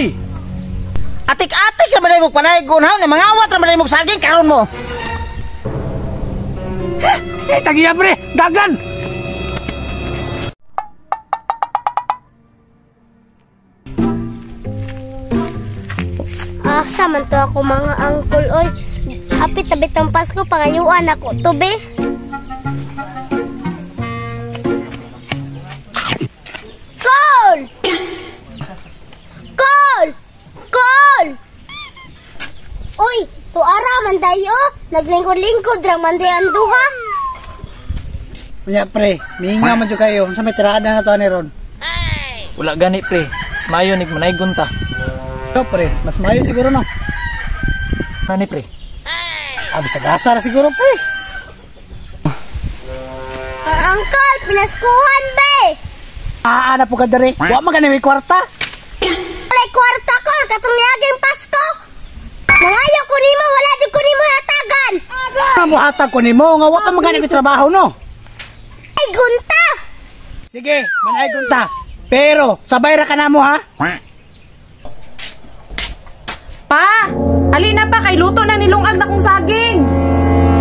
Hoy! Atik-atik na balay mo panaygon ha, mga awat na balay mo saging karon mo. Tagiya pre, dagan! Saman to ako mga angkol, oy. Hapit na bitang Pasko, pangayuan ako, tubi. Col! Col! Col! Uy, tuara man dayo, naglingkod-lingkod raman dayan duha. Unya pre, mihinga man jud kayo, sa may tirada na to ni ron. Wala gani pre, smayo nig manaygon ta. So pre, mas mayo siguro no. Nani pre? Abi sa gasa ra siguro pre. Angkol, pinaskuhan be. Ana po ka dere. Wa man gani may kwarta. Walay kwarta ko, katong niyaging Pasko. Nangayo ko nimo, wala jud ko nimo hatagan. Mo hatag ko nimo nga wa pa man gani ko trabaho no. Ay gunta. Sige, manay gunta. Pero sabay ra ka namo ha. Pa! Alina pa, kay luto na nilungag na kong saging!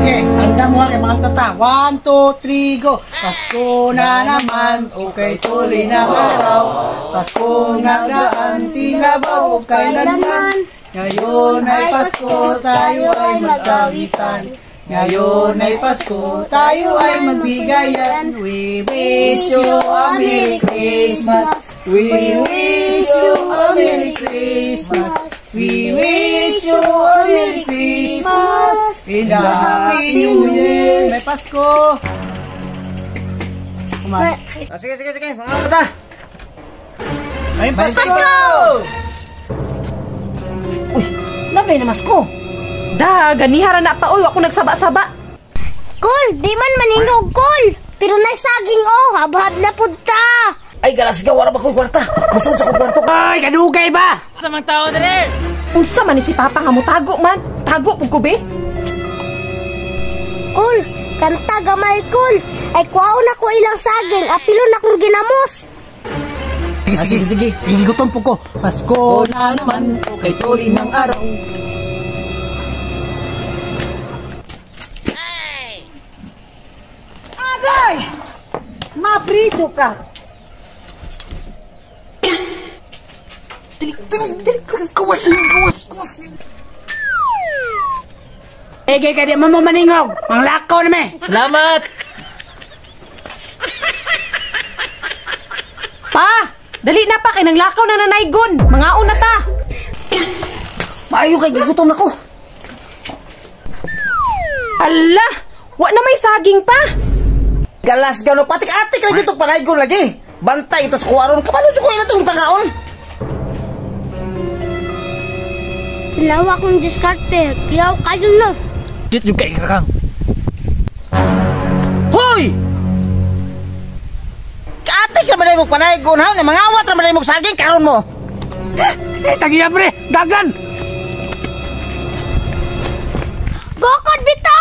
Okay, handa mo ha kay mga tata. 1, 2, 3, go! Pasko na naman, okay tuloy na araw. Pasko nagdaan, tinabaw kailanman. Ngayon ay Pasko, tayo ay mag-awitan. Ngayon ay Pasko, tayo ay magbigayan. We wish you a Merry Christmas. We wish you a Merry Christmas. We wish you a Merry Christmas and a Happy New Year. May Pasko. Kumain. Sige, mga kata. May Pasko. Uy, labay na masko. Da, ganihara na pa, uy, ako nagsaba-saba. Kol, di man maningog, Kol. Pero na saging habhab na punta. Ay, galas ka, wala ba ko'y kwarta? Musod sa ko'y kwarto. Ay, kadugay ba? Sa mga tao dire. Unsa man ni si Papa nga mo tago man? Tago pug ko be? Kol, kanta gamay, Kol. Ay kuwaon ako ilang saging, apilo na kong ginamos. Sige. Higutom po ko. Pasko na naman, okay tuloy ng araw. Agay! Mapriso ka! Gawas. Ege ka di mo maningog. Mang lakaw na me. Salamat. Pa! Dali na pa, kay nang lakaw na nanaygon. Mga una ta. Maayo kay gutom na ko. Ala! Wa na may saging pa. Galas ka no, patik-atik na dito panaygon lagi. Bantay ito sa kuwaron. Kapano ko ina itong ipangaon? Pinawa kong diskarte, kaya kayo na. Jut juga ikakang. Hoy! Atik na balay mo panaygon ha, mga awat na balay mo saging karon mo. Tagiya pre, dagan. Gokod bitaw!